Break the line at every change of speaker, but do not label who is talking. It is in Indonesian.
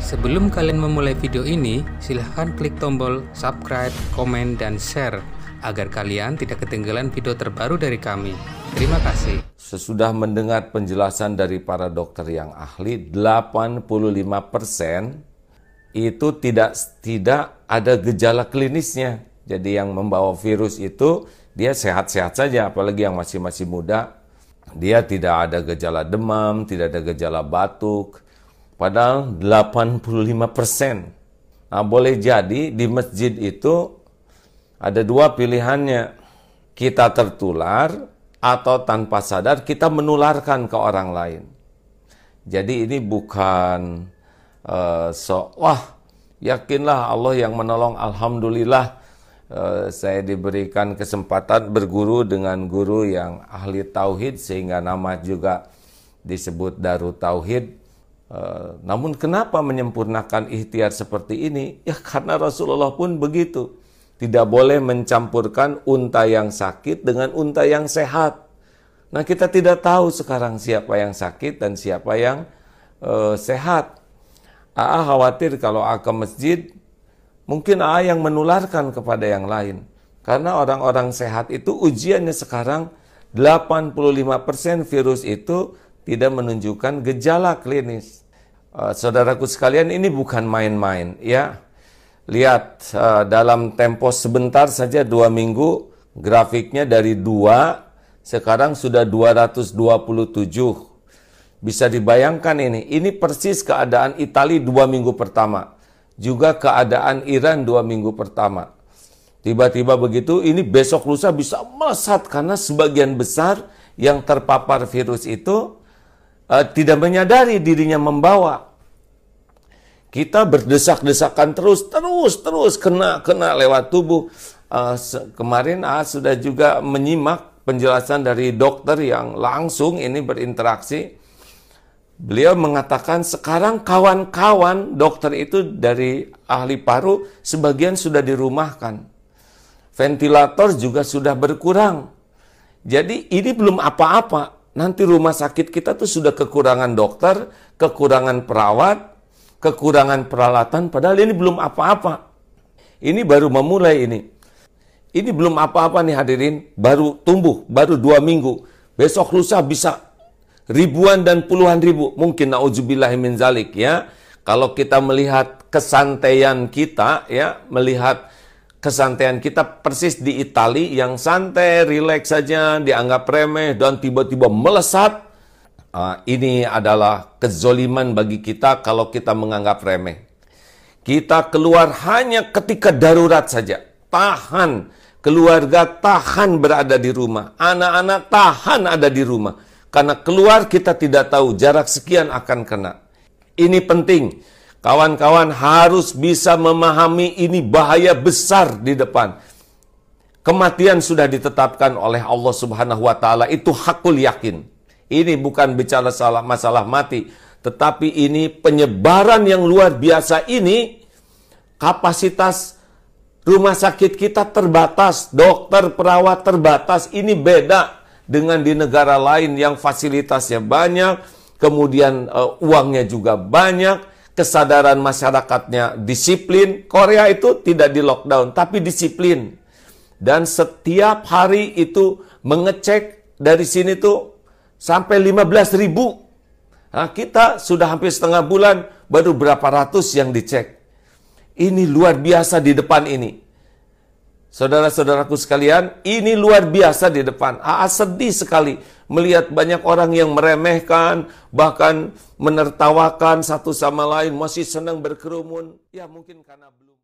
Sebelum kalian memulai video ini, silahkan klik tombol subscribe, komen, dan share agar kalian tidak ketinggalan video terbaru dari kami. Terima kasih.
Sesudah mendengar penjelasan dari para dokter yang ahli, 85% itu tidak ada gejala klinisnya. Jadi yang membawa virus itu dia sehat-sehat saja, apalagi yang masih muda. Dia tidak ada gejala demam, tidak ada gejala batuk. Padahal 85%. Nah, boleh jadi di masjid itu ada dua pilihannya. Kita tertular atau tanpa sadar kita menularkan ke orang lain. Jadi ini bukan yakinlah Allah yang menolong, alhamdulillah saya diberikan kesempatan berguru dengan guru yang ahli tauhid sehingga nama juga disebut Darut Tauhid. Namun kenapa menyempurnakan ikhtiar seperti ini? Ya karena Rasulullah pun begitu. Tidak boleh mencampurkan unta yang sakit dengan unta yang sehat. Nah kita tidak tahu sekarang siapa yang sakit dan siapa yang sehat. Khawatir kalau ke masjid, mungkin yang menularkan kepada yang lain. Karena orang-orang sehat itu ujiannya sekarang 85% virus itu tidak menunjukkan gejala klinis. Saudaraku sekalian, ini bukan main-main ya. Lihat dalam tempo sebentar saja 2 minggu grafiknya dari 2 sekarang sudah 227. Bisa dibayangkan ini persis keadaan Italia 2 minggu pertama. Juga keadaan Iran 2 minggu pertama. Tiba-tiba begitu, ini besok lusa bisa melesat karena sebagian besar yang terpapar virus itu tidak menyadari dirinya membawa. Kita berdesak-desakan terus kena lewat tubuh. Kemarin sudah juga menyimak penjelasan dari dokter yang langsung ini berinteraksi. Beliau mengatakan sekarang kawan-kawan dokter itu dari ahli paru sebagian sudah dirumahkan. Ventilator juga sudah berkurang. Jadi ini belum apa-apa. Nanti rumah sakit kita tuh sudah kekurangan dokter, kekurangan perawat, kekurangan peralatan, padahal ini belum apa-apa. Ini baru memulai ini. Ini belum apa-apa nih hadirin, baru tumbuh, baru 2 minggu. Besok lusa bisa ribuan dan puluhan ribu. Mungkin na'udzubillahi min zalik ya. Kalau kita melihat kesantaian kita ya, melihat kesantaian kita persis di Italia yang santai, rileks saja, dianggap remeh dan tiba-tiba melesat. Ini adalah kezoliman bagi kita kalau kita menganggap remeh. Kita keluar hanya ketika darurat saja. Tahan, keluarga tahan berada di rumah. Anak-anak tahan ada di rumah. Karena keluar kita tidak tahu jarak sekian akan kena. Ini penting. Kawan-kawan harus bisa memahami ini bahaya besar di depan. Kematian sudah ditetapkan oleh Allah Subhanahu wa taala, itu hakul yakin. Ini bukan bicara masalah mati, tetapi ini penyebaran yang luar biasa ini. Kapasitas rumah sakit kita terbatas, dokter, perawat terbatas. Ini beda dengan di negara lain yang fasilitasnya banyak, kemudian uangnya juga banyak, kesadaran masyarakatnya disiplin. Korea itu tidak di lockdown, tapi disiplin. Dan setiap hari itu mengecek dari sini tuh sampai 15.000. Nah, kita sudah hampir setengah bulan, baru berapa ratus yang dicek. Ini luar biasa di depan ini. Saudara-saudaraku sekalian, ini luar biasa di depan. Sedih sekali melihat banyak orang yang meremehkan, bahkan menertawakan satu sama lain, masih senang berkerumun. Ya mungkin karena belum.